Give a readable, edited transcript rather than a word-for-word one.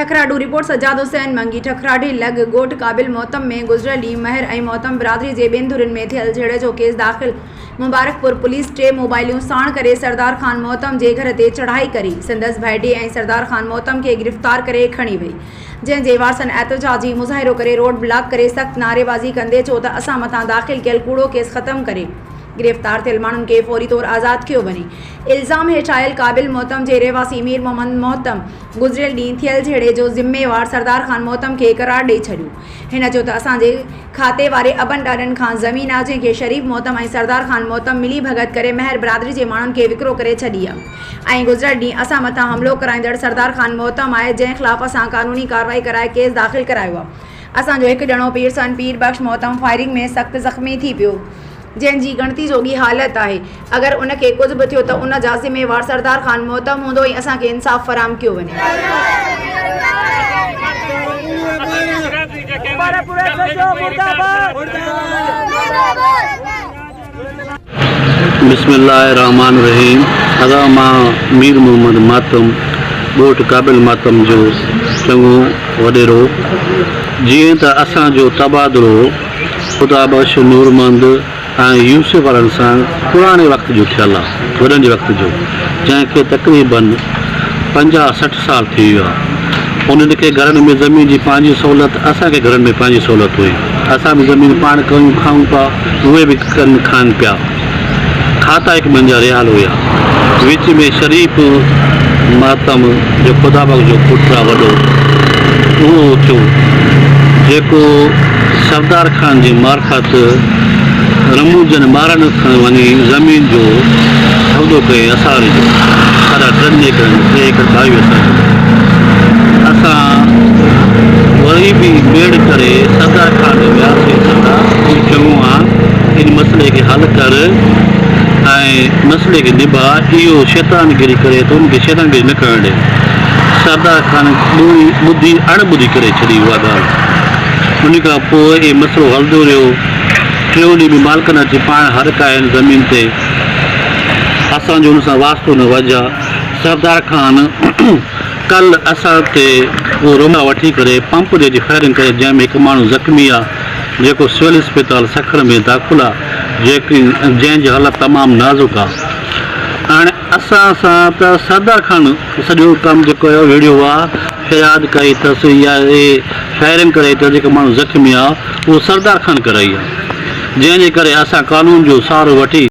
ठकराडू report Sajjad Hussain मंगी ठकराडी लग गोट काबिल मोहतम में गुजरियल ॾींहुं महर ऐं मोहतम बिरादरी जे ॿिनि धुरियुनि में थियल झेड़े जो केस दाख़िल। मुबारकपुर पुलिस 3 मोबाइलूं साण करे सरदार खान मोहतम जे घर ते चढ़ाई करी संदसि भाइटी ऐं सरदार खान मोहतम खे गिरफ़्तार करे खणी वई, जंहिंजे वारसनि एहतजाजी मुज़ाहिरो करे रोड ब्लॉक करे सख़्त नारेबाज़ी कंदे चयो त असां मथां दाख़िल कयल कूड़ो केस ख़त्म करे गिरफ़्तार थियल माण्हुनि खे फौरी तौर आज़ाद कयो वञे। इल्ज़ाम हेठि आयल काबिल मोहतम जे रहवासी मीर मोहम्मद मोहतम गुज़रियल ॾींहुं थियल झेड़े जो ज़िम्मेवार सरदार खान मोहतम खे करार ॾेई छॾियो। हिन चयो त असांजे खाते वारे अबनि ॾाॾनि खां ज़मीन आहे जंहिंखे शरीफ़ मोहतम ऐं सरदार खान मोहतम मिली भगत करे महर बिरादरी जे माण्हुनि खे विकिरो करे छॾी आहे ऐं गुज़रियल ॾींहुं असां मथां हमिलो कराईंदड़ सरदार खान मोहतम आहे, जंहिं ख़िलाफ़ असां कानूनी कार्रवाई कराए केस दाख़िल करायो आहे। असांजो हिकु ॼणो पीर सन पीर बख़्श मोहतम फायरिंग में सख़्त ज़ख़्मी थी पियो, जंहिंजी गणती जोगी हालत आहे। अगरि उनखे कुझु बि थियो त उन जा ज़िम्मेवार सरदार खान मोहतम हूंदो ऐं असांखे इंसाफ़ फराहम कयो वञे। बिस्मिल्लाहिर्रहमानिर्रहीम। अदा मां मीर मोहम्मद मातम ॻोठ काबिल मातम जो चङो वॾेरो, जीअं त असांजो तबादलो ख़ुदा बख़्श नूरमंद ऐं यूसुफ वारनि सां पुराणे वक़्त जो थियल आहे, वॾनि जे वक़्त जो, जंहिंखे तक़रीबन 50-60 साल थी वियो आहे। उन्हनि खे घरनि में ज़मीन जी पंहिंजी सहूलियत, असांखे घरनि में पंहिंजी सहूलियत हुई, असां बि ज़मीन पाण कयूं खाऊं पिया, उहे बि खाइनि पिया। खाता हिकु मुंहिंजा रियाल हुया। विच में शरीफ़ मातम जो ख़ुदा बख़्श जो पुटु आहे वॾो, उहो थियो जेको सरदार खान जी मार्फत रमूजनि ॿारनि खां वञी ज़मीन जो सौदो कई असारी जो, साढा 3 एकड़ 22 असां वरी बि बेड़ करे सरदार खान ॾे वियासीं। सरदार चङो आहे, इन मसइले खे हल कर ऐं मसइले खे निभा, इहो शैतानगिरी करे त उनखे शैतानगिरी न करणु ॾे। सरदार खान ॿुधी अणॿुधी करे छॾी उहा ॻाल्हि। उन खां पोइ इहो मसइलो हलंदो रहियो। 3 ॾींहं बि मालिकनि अची पाण हरका आहिनि ज़मीन ते, असांजो हुन सां वास्तो न वॼा। सरदार खान कल असां ते उहो रुमा वठी करे पंप जे फायरिंग करे, जंहिंमें हिकु माण्हू ज़ख़्मी आहे जेको सिविल अस्पताल सखर में दाख़िल आहे, जंहिंजी हालत तमामु नाज़ुक आहे। हाणे असां सां त सरदार खान सॼो कमु जेको आहे विड़ियो आहे, फ़रियाद कई अथसि या फायरिंग करे त जेको माण्हू ज़ख़्मी आहे उहो सरदार खान कराई आहे, जंहिंजे करे असां कानून जो सहारो वठी